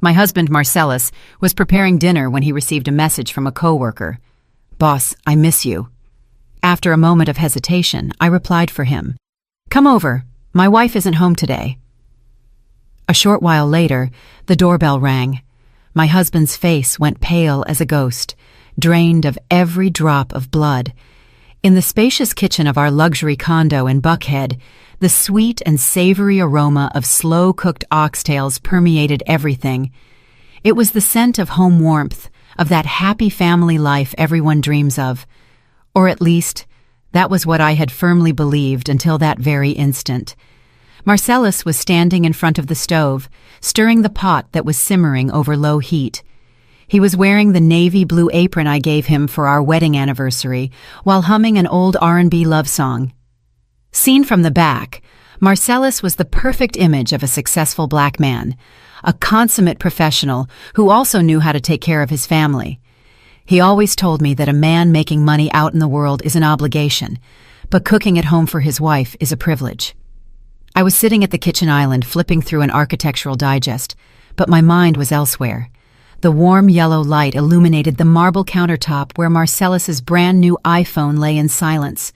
My husband, Marcellus, was preparing dinner when he received a message from a coworker. "Boss, I miss you." After a moment of hesitation, I replied for him. "Come over. My wife isn't home today." A short while later, the doorbell rang. My husband's face went pale as a ghost, drained of every drop of blood. In the spacious kitchen of our luxury condo in Buckhead, the sweet and savory aroma of slow-cooked oxtails permeated everything. It was the scent of home warmth, of that happy family life everyone dreams of. Or at least, that was what I had firmly believed until that very instant. Marcellus was standing in front of the stove, stirring the pot that was simmering over low heat. He was wearing the navy blue apron I gave him for our wedding anniversary, while humming an old R&B love song. Seen from the back, Marcellus was the perfect image of a successful black man, a consummate professional who also knew how to take care of his family. He always told me that a man making money out in the world is an obligation, but cooking at home for his wife is a privilege. I was sitting at the kitchen island flipping through an architectural digest, but my mind was elsewhere. The warm yellow light illuminated the marble countertop where Marcellus's brand new iPhone lay in silence.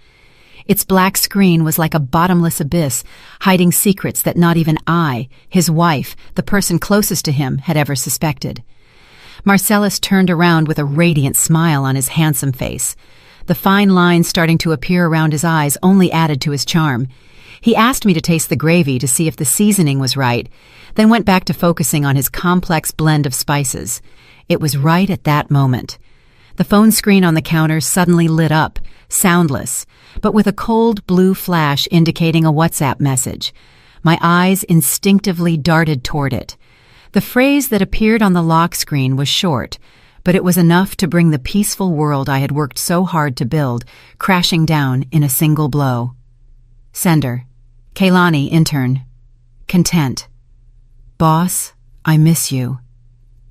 Its black screen was like a bottomless abyss, hiding secrets that not even I, his wife, the person closest to him, had ever suspected. Marcellus turned around with a radiant smile on his handsome face. The fine lines starting to appear around his eyes only added to his charm. He asked me to taste the gravy to see if the seasoning was right, then went back to focusing on his complex blend of spices. It was right at that moment. The phone screen on the counter suddenly lit up, soundless, but with a cold blue flash indicating a WhatsApp message. My eyes instinctively darted toward it. The phrase that appeared on the lock screen was short, but it was enough to bring the peaceful world I had worked so hard to build crashing down in a single blow. Sender: Kaylani, intern. Content. Boss, I miss you.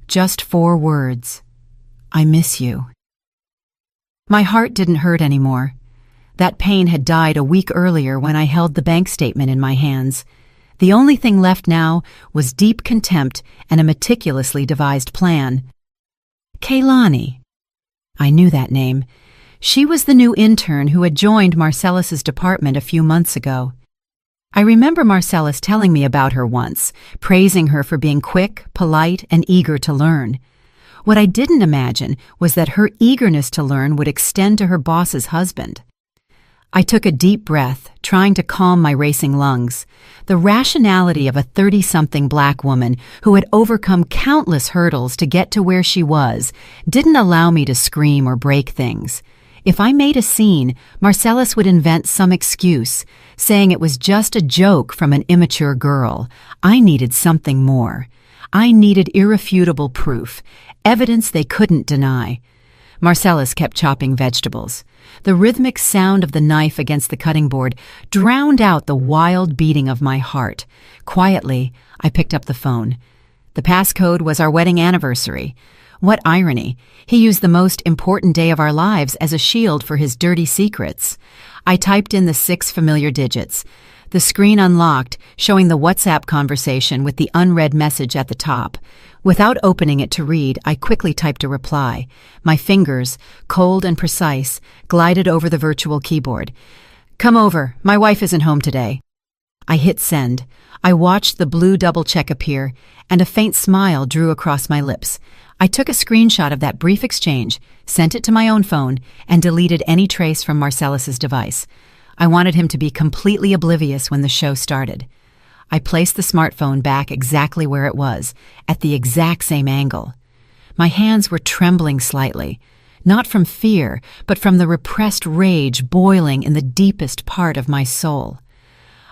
Just 4 words. I miss you. My heart didn't hurt anymore. That pain had died a week earlier when I held the bank statement in my hands. The only thing left now was deep contempt and a meticulously devised plan. Kaylani. I knew that name. She was the new intern who had joined Marcellus's department a few months ago. I remember Marcellus telling me about her once, praising her for being quick, polite, and eager to learn. What I didn't imagine was that her eagerness to learn would extend to her boss's husband. I took a deep breath, trying to calm my racing lungs. The rationality of a 30-something black woman who had overcome countless hurdles to get to where she was didn't allow me to scream or break things. If I made a scene, Marcellus would invent some excuse, saying it was just a joke from an immature girl. I needed something more. I needed irrefutable proof, evidence they couldn't deny. Marcellus kept chopping vegetables. The rhythmic sound of the knife against the cutting board drowned out the wild beating of my heart. Quietly, I picked up the phone. The passcode was our wedding anniversary. What irony. He used the most important day of our lives as a shield for his dirty secrets. I typed in the 6 familiar digits. The screen unlocked, showing the WhatsApp conversation with the unread message at the top. Without opening it to read, I quickly typed a reply. My fingers, cold and precise, glided over the virtual keyboard. Come over. My wife isn't home today. I hit send. I watched the blue double check appear, and a faint smile drew across my lips. I took a screenshot of that brief exchange, sent it to my own phone, and deleted any trace from Marcellus's device. I wanted him to be completely oblivious when the show started. I placed the smartphone back exactly where it was, at the exact same angle. My hands were trembling slightly, not from fear, but from the repressed rage boiling in the deepest part of my soul.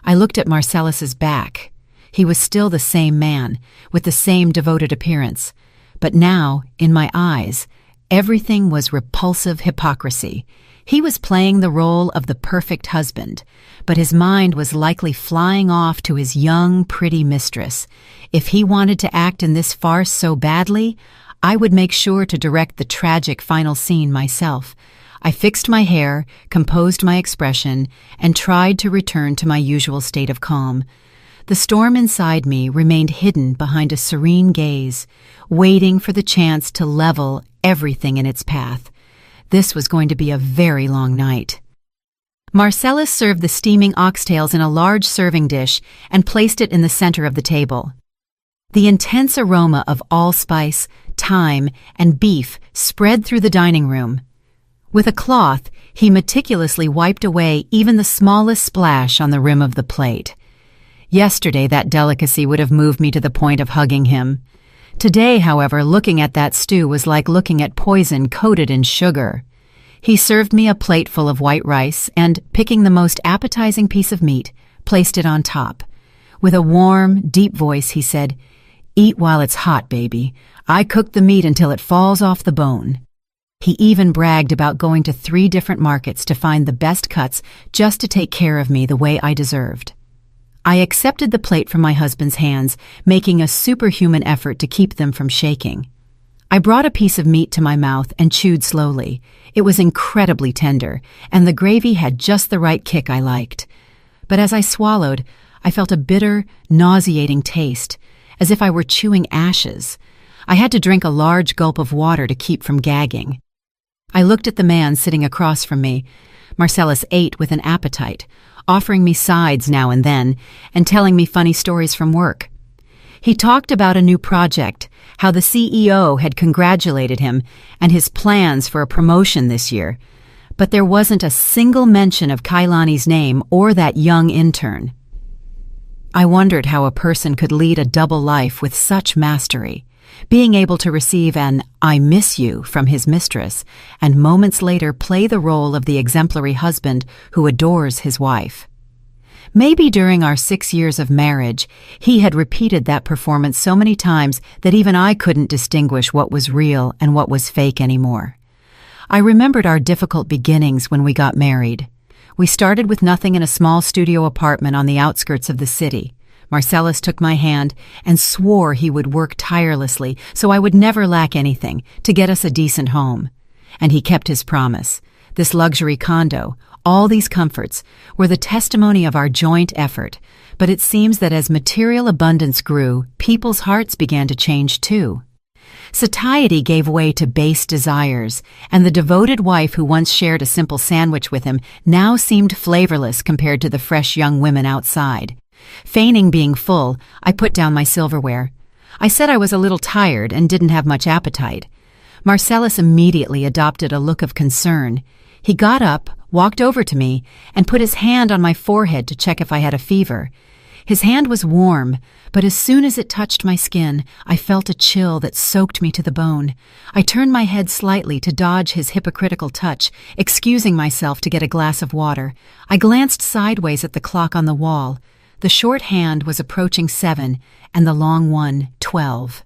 I looked at Marcellus's back. He was still the same man, with the same devoted appearance. But now, in my eyes, everything was repulsive hypocrisy. He was playing the role of the perfect husband, but his mind was likely flying off to his young, pretty mistress. If he wanted to act in this farce so badly, I would make sure to direct the tragic final scene myself. I fixed my hair, composed my expression, and tried to return to my usual state of calm. The storm inside me remained hidden behind a serene gaze, waiting for the chance to level everything in its path. This was going to be a very long night. Marcellus served the steaming oxtails in a large serving dish and placed it in the center of the table. The intense aroma of allspice, thyme, and beef spread through the dining room. With a cloth, he meticulously wiped away even the smallest splash on the rim of the plate. Yesterday, that delicacy would have moved me to the point of hugging him. Today, however, looking at that stew was like looking at poison coated in sugar. He served me a plate full of white rice and, picking the most appetizing piece of meat, placed it on top. With a warm, deep voice, he said, "Eat while it's hot, baby. I cooked the meat until it falls off the bone." He even bragged about going to 3 different markets to find the best cuts just to take care of me the way I deserved. I accepted the plate from my husband's hands, making a superhuman effort to keep them from shaking. I brought a piece of meat to my mouth and chewed slowly. It was incredibly tender, and the gravy had just the right kick I liked. But as I swallowed, I felt a bitter, nauseating taste, as if I were chewing ashes. I had to drink a large gulp of water to keep from gagging. I looked at the man sitting across from me. Marcellus ate with an appetite, offering me sides now and then, and telling me funny stories from work. He talked about a new project, how the CEO had congratulated him, and his plans for a promotion this year. But there wasn't a single mention of Kailani's name or that young intern. I wondered how a person could lead a double life with such mastery, being able to receive an "I miss you" from his mistress, and moments later play the role of the exemplary husband who adores his wife. Maybe during our 6 years of marriage, he had repeated that performance so many times that even I couldn't distinguish what was real and what was fake anymore. I remembered our difficult beginnings when we got married. We started with nothing in a small studio apartment on the outskirts of the city. Marcellus took my hand and swore he would work tirelessly so I would never lack anything to get us a decent home. And he kept his promise. This luxury condo, all these comforts, were the testimony of our joint effort, but it seems that as material abundance grew, people's hearts began to change too. Satiety gave way to base desires, and the devoted wife who once shared a simple sandwich with him now seemed flavorless compared to the fresh young women outside. Feigning being full, I put down my silverware. I said I was a little tired and didn't have much appetite. Marcellus immediately adopted a look of concern. He got up, walked over to me, and put his hand on my forehead to check if I had a fever. His hand was warm, but as soon as it touched my skin, I felt a chill that soaked me to the bone. I turned my head slightly to dodge his hypocritical touch, excusing myself to get a glass of water. I glanced sideways at the clock on the wall. The short hand was approaching 7, and the long one 12.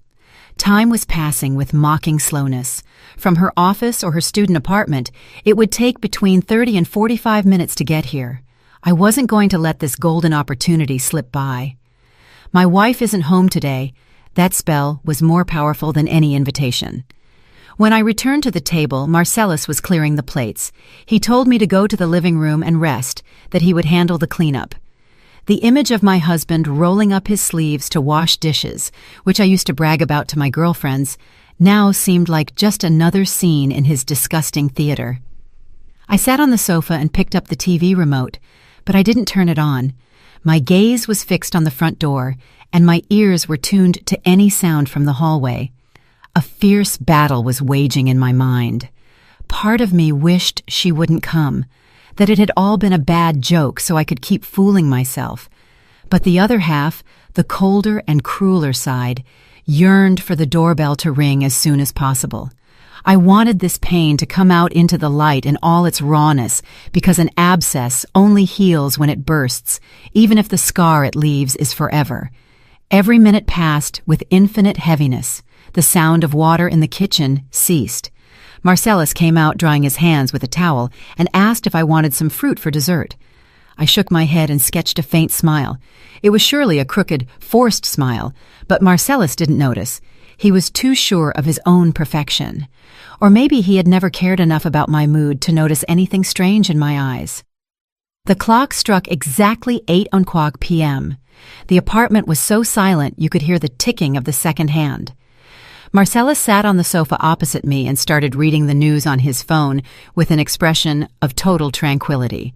Time was passing with mocking slowness. From her office or her student apartment, it would take between 30 and 45 minutes to get here. I wasn't going to let this golden opportunity slip by. My wife isn't home today. That spell was more powerful than any invitation. When I returned to the table, Marcellus was clearing the plates. He told me to go to the living room and rest, that he would handle the cleanup. The image of my husband rolling up his sleeves to wash dishes, which I used to brag about to my girlfriends, now seemed like just another scene in his disgusting theater. I sat on the sofa and picked up the TV remote, but I didn't turn it on. My gaze was fixed on the front door, and my ears were tuned to any sound from the hallway. A fierce battle was waging in my mind. Part of me wished she wouldn't come, that it had all been a bad joke so I could keep fooling myself. But the other half, the colder and crueler side, yearned for the doorbell to ring as soon as possible. I wanted this pain to come out into the light in all its rawness, because an abscess only heals when it bursts, even if the scar it leaves is forever. Every minute passed with infinite heaviness. The sound of water in the kitchen ceased. Marcellus came out drying his hands with a towel and asked if I wanted some fruit for dessert. I shook my head and sketched a faint smile. It was surely a crooked, forced smile, but Marcellus didn't notice. He was too sure of his own perfection. Or maybe he had never cared enough about my mood to notice anything strange in my eyes. The clock struck exactly 8:00 p.m. The apartment was so silent you could hear the ticking of the second hand. Marcellus sat on the sofa opposite me and started reading the news on his phone with an expression of total tranquility.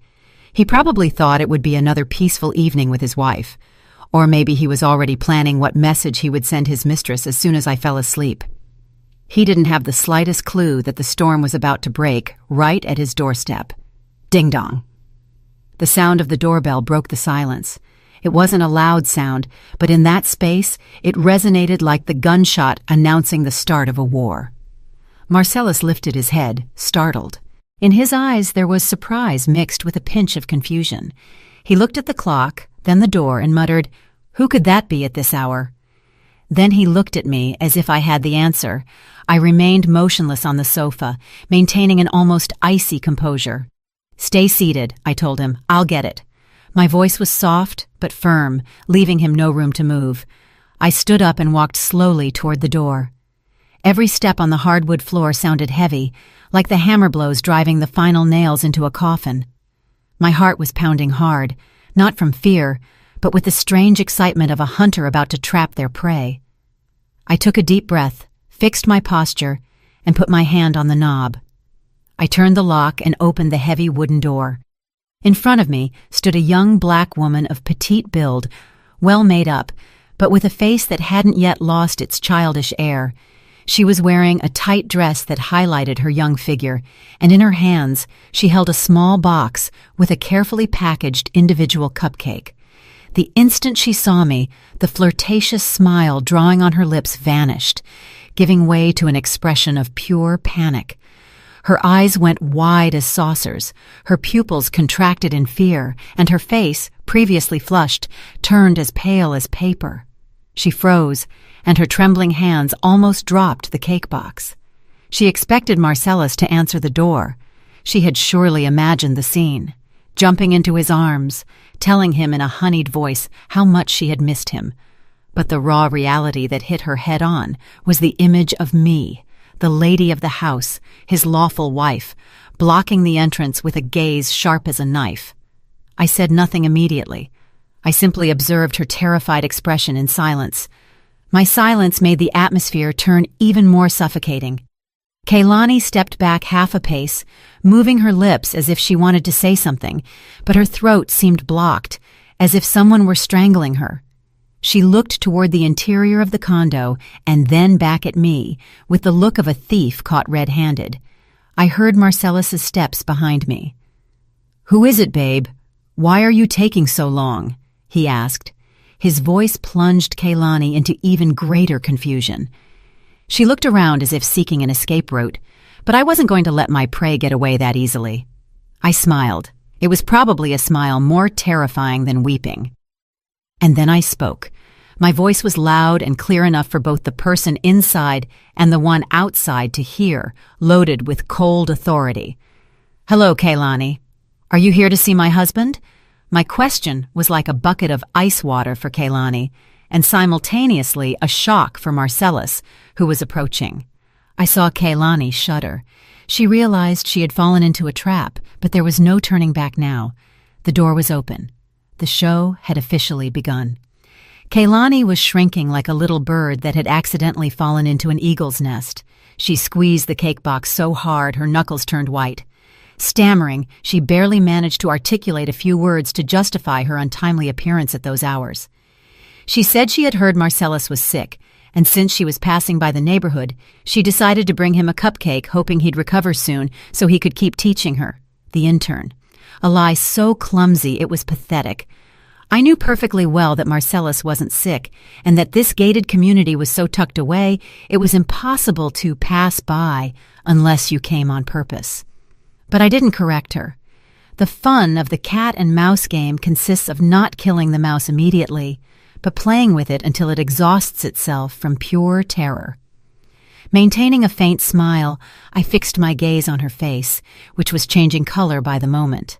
He probably thought it would be another peaceful evening with his wife, or maybe he was already planning what message he would send his mistress as soon as I fell asleep. He didn't have the slightest clue that the storm was about to break right at his doorstep. Ding-dong. The sound of the doorbell broke the silence. It wasn't a loud sound, but in that space, it resonated like the gunshot announcing the start of a war. Marcellus lifted his head, startled. In his eyes, there was surprise mixed with a pinch of confusion. He looked at the clock, then the door, and muttered, "Who could that be at this hour?" Then he looked at me as if I had the answer. I remained motionless on the sofa, maintaining an almost icy composure. "Stay seated," I told him. "I'll get it." My voice was soft but firm, leaving him no room to move. I stood up and walked slowly toward the door. Every step on the hardwood floor sounded heavy, like the hammer blows driving the final nails into a coffin. My heart was pounding hard, not from fear, but with the strange excitement of a hunter about to trap their prey. I took a deep breath, fixed my posture, and put my hand on the knob. I turned the lock and opened the heavy wooden door. In front of me stood a young black woman of petite build, well made up, but with a face that hadn't yet lost its childish air. She was wearing a tight dress that highlighted her young figure, and in her hands she held a small box with a carefully packaged individual cupcake. The instant she saw me, the flirtatious smile drawing on her lips vanished, giving way to an expression of pure panic. Her eyes went wide as saucers, her pupils contracted in fear, and her face, previously flushed, turned as pale as paper. She froze, and her trembling hands almost dropped the cake box. She expected Marcellus to answer the door. She had surely imagined the scene, jumping into his arms, telling him in a honeyed voice how much she had missed him. But the raw reality that hit her head-on was the image of me, the lady of the house, his lawful wife, blocking the entrance with a gaze sharp as a knife. I said nothing immediately. I simply observed her terrified expression in silence. My silence made the atmosphere turn even more suffocating. Kaylani stepped back half a pace, moving her lips as if she wanted to say something, but her throat seemed blocked, as if someone were strangling her. She looked toward the interior of the condo and then back at me, with the look of a thief caught red-handed. I heard Marcellus's steps behind me. "Who is it, babe? Why are you taking so long?" he asked. His voice plunged Kaylani into even greater confusion. She looked around as if seeking an escape route, but I wasn't going to let my prey get away that easily. I smiled. It was probably a smile more terrifying than weeping. And then I spoke. My voice was loud and clear enough for both the person inside and the one outside to hear, loaded with cold authority. "Hello, Kaylani. Are you here to see my husband?" My question was like a bucket of ice water for Kaylani, and simultaneously a shock for Marcellus, who was approaching. I saw Kaylani shudder. She realized she had fallen into a trap, but there was no turning back now. The door was open. The show had officially begun. Kaylani was shrinking like a little bird that had accidentally fallen into an eagle's nest. She squeezed the cake box so hard her knuckles turned white. Stammering, she barely managed to articulate a few words to justify her untimely appearance at those hours. She said she had heard Marcellus was sick, and since she was passing by the neighborhood, she decided to bring him a cupcake, hoping he'd recover soon so he could keep teaching her, the intern. A lie so clumsy it was pathetic. I knew perfectly well that Marcellus wasn't sick, and that this gated community was so tucked away it was impossible to pass by unless you came on purpose. But I didn't correct her. The fun of the cat and mouse game consists of not killing the mouse immediately, but playing with it until it exhausts itself from pure terror. Maintaining a faint smile, I fixed my gaze on her face, which was changing color by the moment.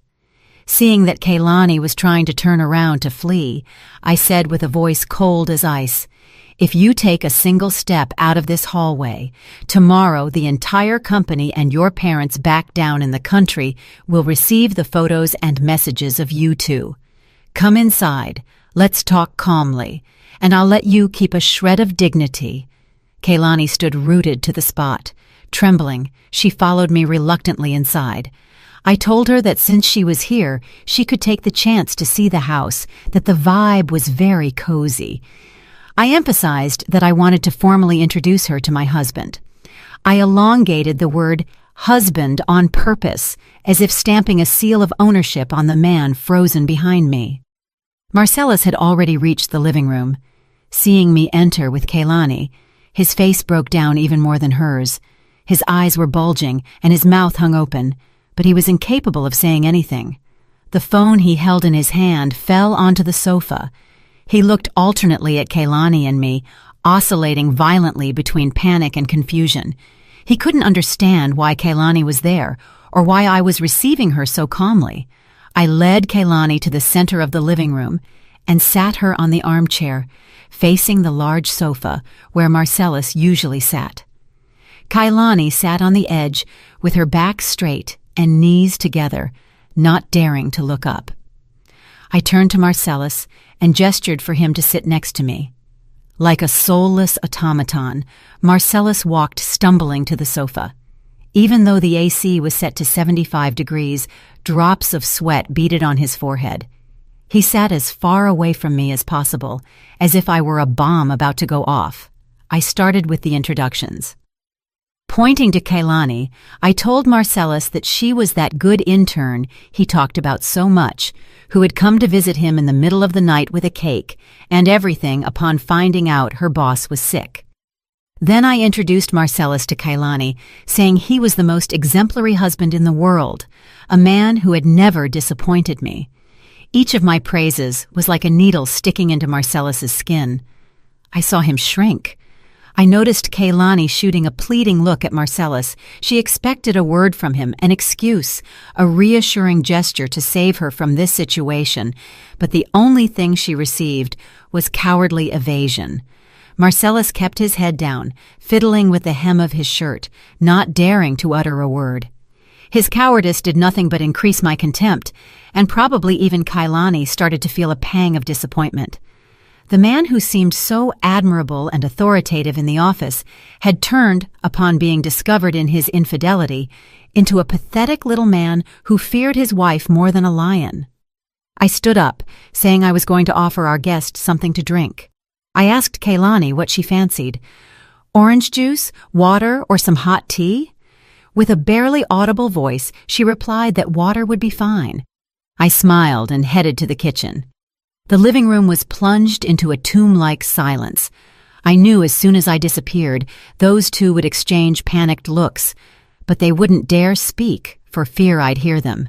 Seeing that Kaylani was trying to turn around to flee, I said with a voice cold as ice, If you take a single step out of this hallway, tomorrow the entire company and your parents back down in the country will receive the photos and messages of you two. Come inside, let's talk calmly, and I'll let you keep a shred of dignity." Kaylani stood rooted to the spot. Trembling, she followed me reluctantly inside. I told her that since she was here, she could take the chance to see the house, that the vibe was very cozy. I emphasized that I wanted to formally introduce her to my husband. I elongated the word husband on purpose, as if stamping a seal of ownership on the man frozen behind me. Marcellus had already reached the living room. Seeing me enter with Kaylani, his face broke down even more than hers. His eyes were bulging and his mouth hung open, but he was incapable of saying anything. The phone he held in his hand fell onto the sofa. He looked alternately at Kaylani and me, oscillating violently between panic and confusion. He couldn't understand why Kaylani was there, or why I was receiving her so calmly. I led Kaylani to the center of the living room and sat her on the armchair, facing the large sofa where Marcellus usually sat. Kaylani sat on the edge with her back straight and knees together, not daring to look up. I turned to Marcellus and gestured for him to sit next to me. Like a soulless automaton, Marcellus walked stumbling to the sofa. Even though the AC was set to 75 degrees, drops of sweat beaded on his forehead. He sat as far away from me as possible, as if I were a bomb about to go off. I started with the introductions. Pointing to Kaylani, I told Marcellus that she was that good intern he talked about so much, who had come to visit him in the middle of the night with a cake and everything upon finding out her boss was sick. Then I introduced Marcellus to Kaylani, saying he was the most exemplary husband in the world, a man who had never disappointed me. Each of my praises was like a needle sticking into Marcellus's skin. I saw him shrink. I noticed Kaylani shooting a pleading look at Marcellus. She expected a word from him, an excuse, a reassuring gesture to save her from this situation, but the only thing she received was cowardly evasion. Marcellus kept his head down, fiddling with the hem of his shirt, not daring to utter a word. His cowardice did nothing but increase my contempt, and probably even Kaylani started to feel a pang of disappointment. The man who seemed so admirable and authoritative in the office had turned, upon being discovered in his infidelity, into a pathetic little man who feared his wife more than a lion. I stood up, saying I was going to offer our guest something to drink. I asked Kaylani what she fancied. Orange juice, water, or some hot tea? With a barely audible voice, she replied that water would be fine. I smiled and headed to the kitchen. The living room was plunged into a tomb-like silence. I knew as soon as I disappeared, those two would exchange panicked looks, but they wouldn't dare speak for fear I'd hear them.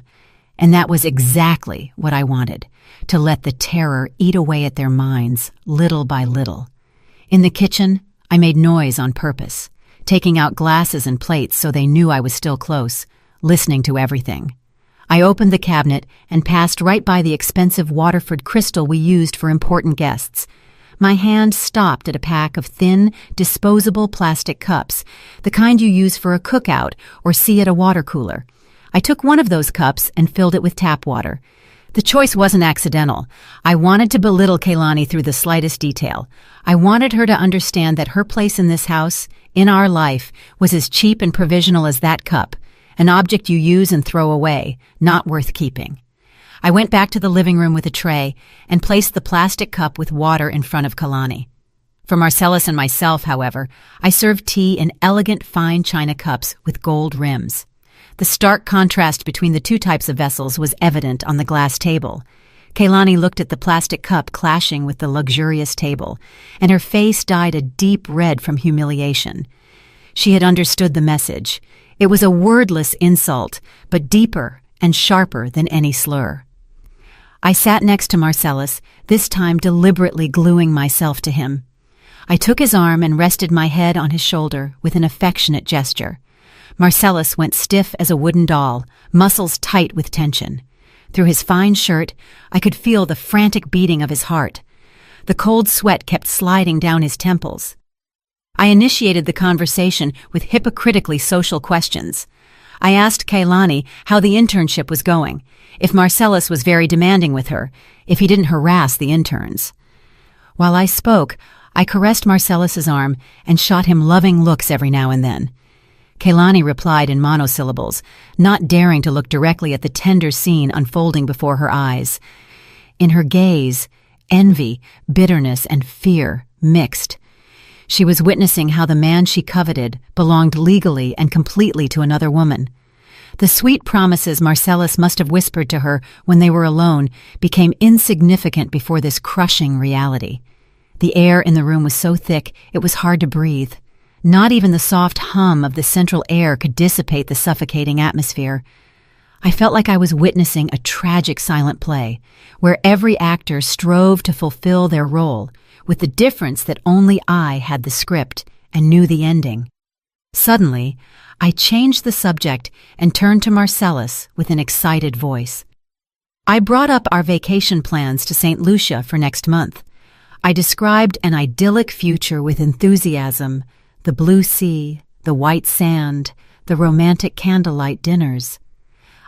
And that was exactly what I wanted, to let the terror eat away at their minds, little by little. In the kitchen, I made noise on purpose, taking out glasses and plates so they knew I was still close, listening to everything. I opened the cabinet and passed right by the expensive Waterford crystal we used for important guests. My hand stopped at a pack of thin, disposable plastic cups, the kind you use for a cookout or see at a water cooler. I took one of those cups and filled it with tap water. The choice wasn't accidental. I wanted to belittle Kaylani through the slightest detail. I wanted her to understand that her place in this house, in our life, was as cheap and provisional as that cup. An object you use and throw away, not worth keeping. I went back to the living room with a tray and placed the plastic cup with water in front of Kaylani. For Marcellus and myself, however, I served tea in elegant fine china cups with gold rims. The stark contrast between the two types of vessels was evident on the glass table. Kaylani looked at the plastic cup clashing with the luxurious table, and her face dyed a deep red from humiliation. She had understood the message. It was a wordless insult, but deeper and sharper than any slur. I sat next to Marcellus, this time deliberately gluing myself to him. I took his arm and rested my head on his shoulder with an affectionate gesture. Marcellus went stiff as a wooden doll, muscles tight with tension. Through his fine shirt, I could feel the frantic beating of his heart. The cold sweat kept sliding down his temples. I initiated the conversation with hypocritically social questions. I asked Kaylani how the internship was going, if Marcellus was very demanding with her, if he didn't harass the interns. While I spoke, I caressed Marcellus's arm and shot him loving looks every now and then. Kaylani replied in monosyllables, not daring to look directly at the tender scene unfolding before her eyes. In her gaze, envy, bitterness, and fear mixed. She was witnessing how the man she coveted belonged legally and completely to another woman. The sweet promises Marcellus must have whispered to her when they were alone became insignificant before this crushing reality. The air in the room was so thick it was hard to breathe. Not even the soft hum of the central air could dissipate the suffocating atmosphere. I felt like I was witnessing a tragic silent play, where every actor strove to fulfill their role, with the difference that only I had the script and knew the ending. Suddenly, I changed the subject and turned to Marcellus with an excited voice. I brought up our vacation plans to St. Lucia for next month. I described an idyllic future with enthusiasm, the blue sea, the white sand, the romantic candlelight dinners.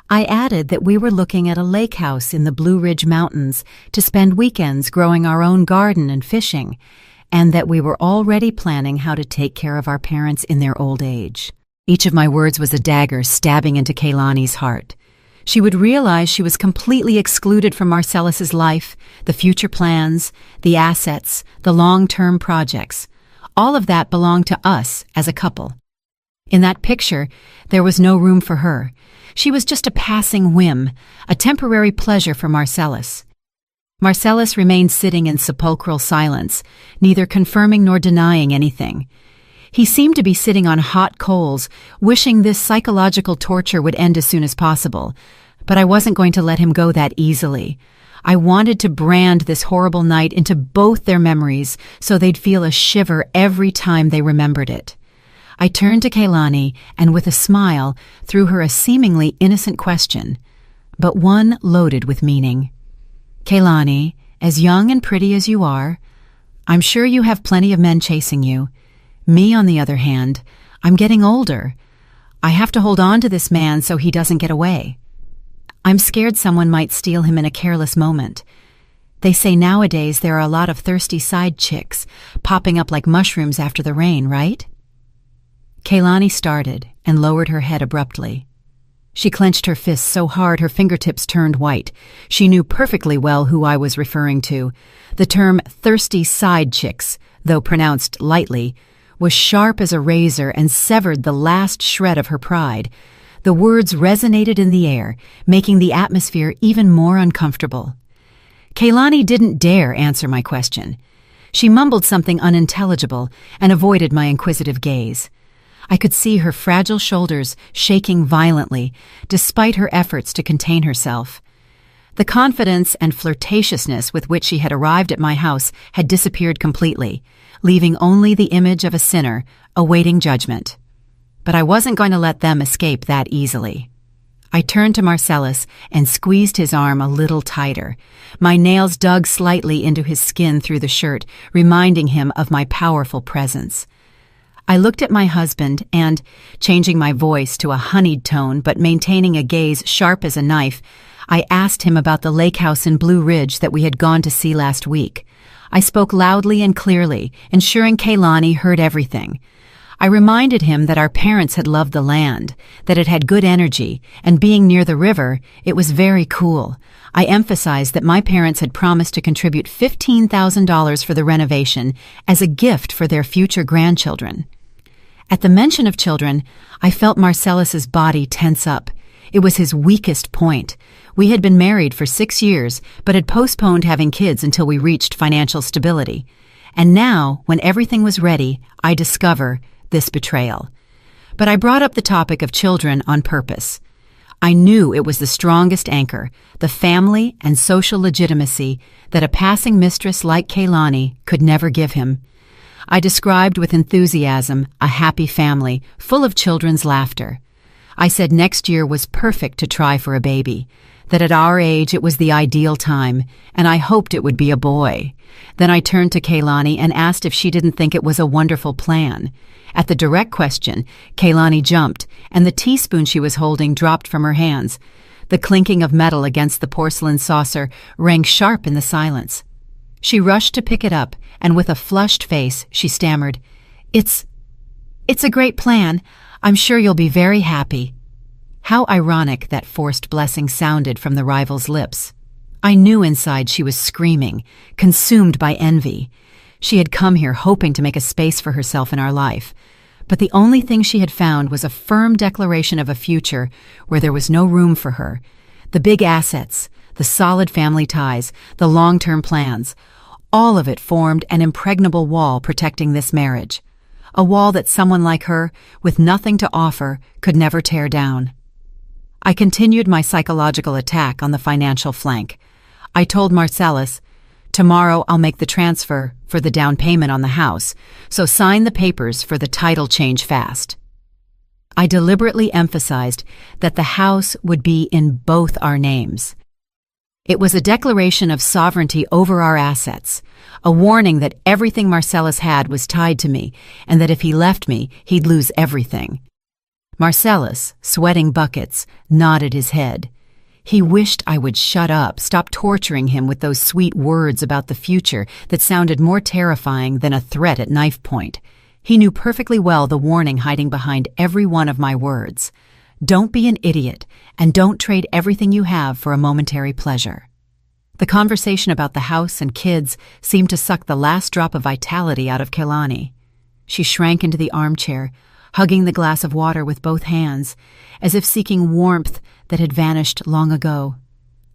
I added that we were looking at a lake house in the Blue Ridge Mountains to spend weekends growing our own garden and fishing, and that we were already planning how to take care of our parents in their old age. Each of my words was a dagger stabbing into Kaylani's heart. She would realize she was completely excluded from Marcellus's life, the future plans, the assets, the long-term projects. All of that belonged to us as a couple. In that picture, there was no room for her. She was just a passing whim, a temporary pleasure for Marcellus. Marcellus remained sitting in sepulchral silence, neither confirming nor denying anything. He seemed to be sitting on hot coals, wishing this psychological torture would end as soon as possible. But I wasn't going to let him go that easily. I wanted to brand this horrible night into both their memories so they'd feel a shiver every time they remembered it. I turned to Kaylani and with a smile threw her a seemingly innocent question, but one loaded with meaning. Kaylani, as young and pretty as you are, I'm sure you have plenty of men chasing you. Me, on the other hand, I'm getting older. I have to hold on to this man so he doesn't get away. I'm scared someone might steal him in a careless moment. They say nowadays there are a lot of thirsty side chicks popping up like mushrooms after the rain, right? Kaylani started and lowered her head abruptly. She clenched her fists so hard her fingertips turned white. She knew perfectly well who I was referring to. The term thirsty side chicks, though pronounced lightly, was sharp as a razor and severed the last shred of her pride. The words resonated in the air, making the atmosphere even more uncomfortable. Kaylani didn't dare answer my question. She mumbled something unintelligible and avoided my inquisitive gaze. I could see her fragile shoulders shaking violently, despite her efforts to contain herself. The confidence and flirtatiousness with which she had arrived at my house had disappeared completely, leaving only the image of a sinner awaiting judgment. But I wasn't going to let them escape that easily. I turned to Marcellus and squeezed his arm a little tighter. My nails dug slightly into his skin through the shirt, reminding him of my powerful presence. I looked at my husband and, changing my voice to a honeyed tone but maintaining a gaze sharp as a knife, I asked him about the lake house in Blue Ridge that we had gone to see last week. I spoke loudly and clearly, ensuring Kaylani heard everything. I reminded him that our parents had loved the land, that it had good energy, and being near the river, it was very cool. I emphasized that my parents had promised to contribute $15,000 for the renovation as a gift for their future grandchildren. At the mention of children, I felt Marcellus's body tense up. It was his weakest point. We had been married for 6 years, but had postponed having kids until we reached financial stability. And now, when everything was ready, I discover this betrayal. But I brought up the topic of children on purpose. I knew it was the strongest anchor, the family and social legitimacy that a passing mistress like Kaylani could never give him. I described with enthusiasm a happy family, full of children's laughter. I said next year was perfect to try for a baby. that at our age it was the ideal time, and I hoped it would be a boy. Then I turned to Kaylani and asked if she didn't think it was a wonderful plan. At the direct question, Kaylani jumped, and the teaspoon she was holding dropped from her hands. The clinking of metal against the porcelain saucer rang sharp in the silence. She rushed to pick it up, and with a flushed face, she stammered, It's a great plan. I'm sure you'll be very happy." How ironic that forced blessing sounded from the rival's lips. I knew inside she was screaming, consumed by envy. She had come here hoping to make a space for herself in our life, but the only thing she had found was a firm declaration of a future where there was no room for her. The big assets, the solid family ties, the long-term plans, all of it formed an impregnable wall protecting this marriage. A wall that someone like her, with nothing to offer, could never tear down. I continued my psychological attack on the financial flank. I told Marcellus, "Tomorrow I'll make the transfer for the down payment on the house, so sign the papers for the title change fast." I deliberately emphasized that the house would be in both our names. It was a declaration of sovereignty over our assets, a warning that everything Marcellus had was tied to me, and that if he left me, he'd lose everything. Marcellus, sweating buckets, nodded his head. He wished I would shut up, stop torturing him with those sweet words about the future that sounded more terrifying than a threat at knife point. He knew perfectly well the warning hiding behind every one of my words. Don't be an idiot, and don't trade everything you have for a momentary pleasure. The conversation about the house and kids seemed to suck the last drop of vitality out of Kaylani. She shrank into the armchair, hugging the glass of water with both hands, as if seeking warmth that had vanished long ago.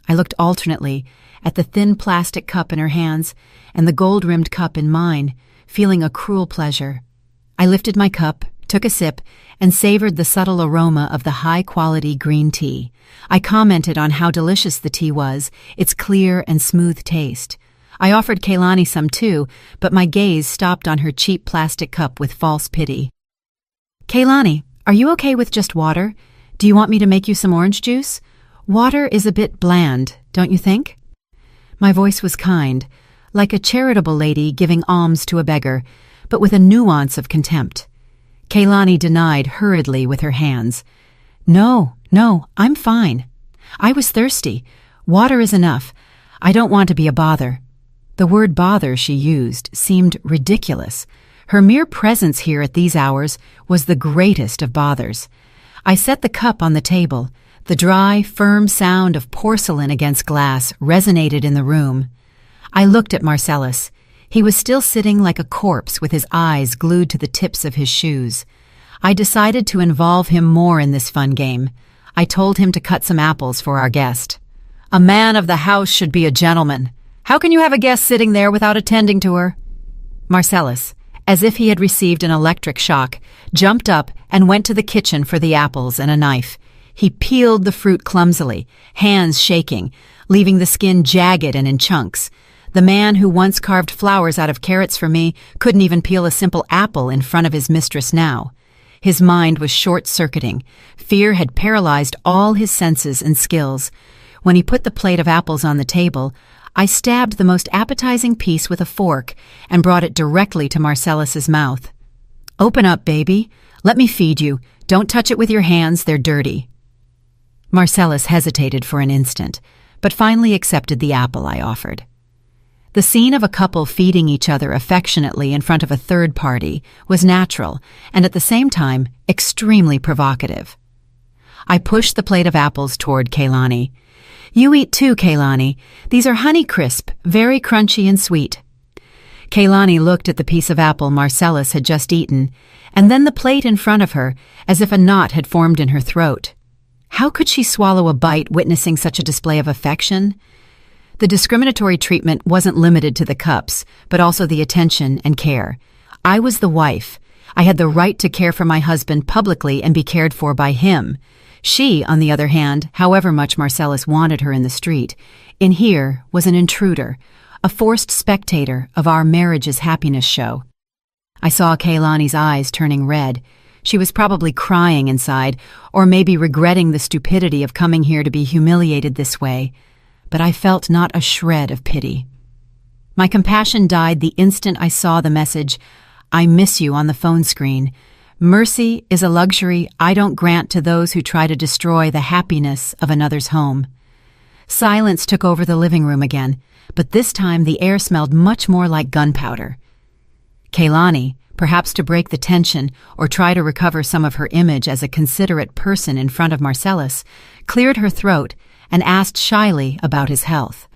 I looked alternately at the thin plastic cup in her hands and the gold-rimmed cup in mine, feeling a cruel pleasure. I lifted my cup, took a sip, and savored the subtle aroma of the high-quality green tea. I commented on how delicious the tea was, its clear and smooth taste. I offered Kaylani some too, but my gaze stopped on her cheap plastic cup with false pity. "Kaylani, are you okay with just water? Do you want me to make you some orange juice? Water is a bit bland, don't you think?" My voice was kind, like a charitable lady giving alms to a beggar, but with a nuance of contempt. Kaylani denied hurriedly with her hands. No, I'm fine. I was thirsty. Water is enough. I don't want to be a bother." The word bother she used seemed ridiculous. Her mere presence here at these hours was the greatest of bothers. I set the cup on the table. The dry, firm sound of porcelain against glass resonated in the room. I looked at Marcellus. He was still sitting like a corpse with his eyes glued to the tips of his shoes. I decided to involve him more in this fun game. I told him to cut some apples for our guest. "A man of the house should be a gentleman. How can you have a guest sitting there without attending to her?" Marcellus, as if he had received an electric shock, jumped up and went to the kitchen for the apples and a knife. He peeled the fruit clumsily, hands shaking, leaving the skin jagged and in chunks. The man who once carved flowers out of carrots for me couldn't even peel a simple apple in front of his mistress now. His mind was short-circuiting. Fear had paralyzed all his senses and skills. When he put the plate of apples on the table, I stabbed the most appetizing piece with a fork and brought it directly to Marcellus's mouth. "Open up, baby. Let me feed you. Don't touch it with your hands, they're dirty." Marcellus hesitated for an instant, but finally accepted the apple I offered. The scene of a couple feeding each other affectionately in front of a third party was natural and at the same time extremely provocative. I pushed the plate of apples toward Kaylani. "You eat too, Kaylani. These are Honeycrisp, very crunchy and sweet." Kaylani looked at the piece of apple Marcellus had just eaten, and then the plate in front of her, as if a knot had formed in her throat. How could she swallow a bite witnessing such a display of affection? The discriminatory treatment wasn't limited to the cups, but also the attention and care. I was the wife. I had the right to care for my husband publicly and be cared for by him. She, on the other hand, however much Marcellus wanted her in the street, in here was an intruder, a forced spectator of our marriage's happiness show. I saw Kaylani's eyes turning red. She was probably crying inside, or maybe regretting the stupidity of coming here to be humiliated this way, but I felt not a shred of pity. My compassion died the instant I saw the message, "I miss you," on the phone screen. Mercy is a luxury I don't grant to those who try to destroy the happiness of another's home. Silence took over the living room again, but this time the air smelled much more like gunpowder. Kaylani, perhaps to break the tension or try to recover some of her image as a considerate person in front of Marcellus, cleared her throat and asked shyly about his health.